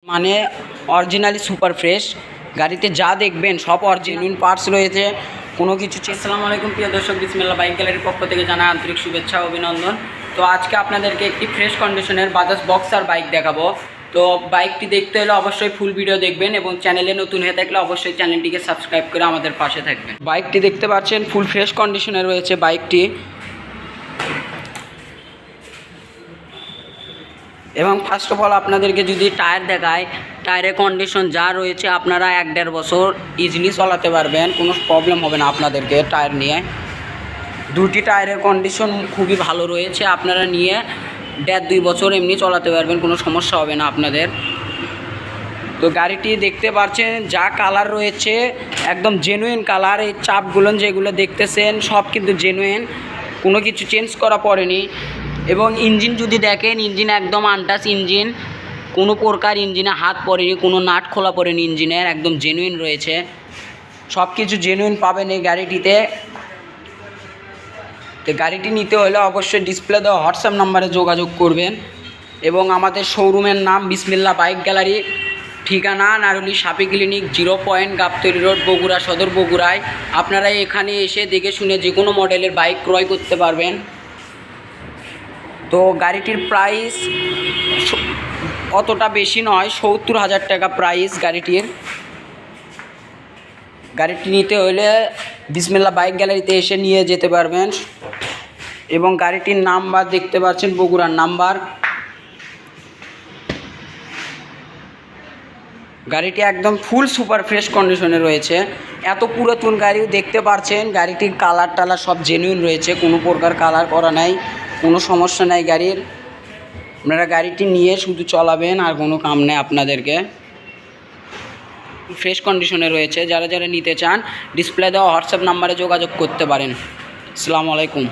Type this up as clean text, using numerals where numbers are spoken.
মানে originally super fresh. গাড়িতে যা দেখবেন সব অরিজিনাল পার্টস রয়েছে, কোনো কিছু। আসসালামু আলাইকুম প্রিয় দর্শক, বিসমিল্লাহ বাইক গ্যালারির পক্ষ থেকে জানাই আন্তরিক শুভেচ্ছা ও অভিনন্দন। তো আজকে আপনাদেরকে একটি ফ্রেশ কন্ডিশনের বাজাজ বক্সার বাইক দেখাবো। তো বাইকটি দেখতে হলে অবশ্যই ফুল ভিডিও দেখবেন এবং চ্যানেলে নতুন হয়ে থাকলে অবশ্যই চ্যানেলটিকে সাবস্ক্রাইব করে আমাদের পাশে থাকবেন। বাইকটি দেখতে পাচ্ছেন ফুল ফ্রেশ কন্ডিশনে রয়েছে বাইকটি। এবং ফার্স্ট অফ অল আপনাদেরকে যদি টায়ার দেখায়, টায়ারের কন্ডিশন যা রয়েছে আপনারা 1-1.5 বছর ইজিলি চালাতে পারবেন, কোনো প্রবলেম হবে না আপনাদেরকে টায়ার নিয়ে। দুটি টায়ারের কন্ডিশন খুবই ভালো রয়েছে, আপনারা নিয়ে 1.5-2 বছর এমনি চালাতে পারবেন, কোনো সমস্যা হবে না আপনাদের। তো গাড়িটি দেখতে পাচ্ছেন যা কালার রয়েছে একদম জেনুইন কালার। এই চাপগুলো যেগুলো দেখতেছেন সব কিন্তু জেনুইন, কোনো কিছু চেঞ্জ করা পড়েনি। এবং ইঞ্জিন যদি দেখেন, ইঞ্জিন একদম আনটাচ ইঞ্জিন, কোনো প্রকার ইঞ্জিনে হাত পড়েনি, কোনো নাট খোলা পড়েনি ইঞ্জিনের, একদম জেনুইন রয়েছে। সব কিছু জেনুইন পাবেন এই গাড়িটিতে। তো গাড়িটি নিতে হলে অবশ্যই ডিসপ্লে দেওয়া হোয়াটসঅ্যাপ নাম্বারে যোগাযোগ করবেন। এবং আমাদের শোরুমের নাম বিসমিল্লাহ বাইক গ্যালারি, ঠিকানা নারুলি সাপি clinic, 0 point Gabtoli road, Bogura Sadar, বগুড়ায়। আপনারা এখানে এসে দেখে শুনে যে কোনো মডেলের বাইক ক্রয় করতে পারবেন। তো গাড়িটির প্রাইস অতটা বেশি নয়, 70,000 টাকা প্রাইস গাড়িটির। গাড়িটি নিতে হলে বিসমিল্লাহ বাইক গ্যালারিতে এসে নিয়ে যেতে পারবেন। এবং গাড়িটির নাম্বার দেখতে পাচ্ছেন, বগুড়ার নাম্বার। গাড়িটি একদম ফুল সুপার ফ্রেশ কন্ডিশনে রয়েছে। এত পুরাতন গাড়িও দেখতে পাচ্ছেন, গাড়িটির কালার টালার সব জেনুইন রয়েছে, কোনো প্রকার কালার করা নাই, কোনো সমস্যা নাই গাড়ির। আপনারা গাড়িটি নিয়ে শুধু চালাবেন, আর কোনো কাম নেই আপনাদেরকে। ফ্রেশ কন্ডিশনে রয়েছে, যারা যারা নিতে চান ডিসপ্লে দেওয়া হোয়াটসঅ্যাপ নাম্বারে যোগাযোগ করতে পারেন। আসসালামু আলাইকুম।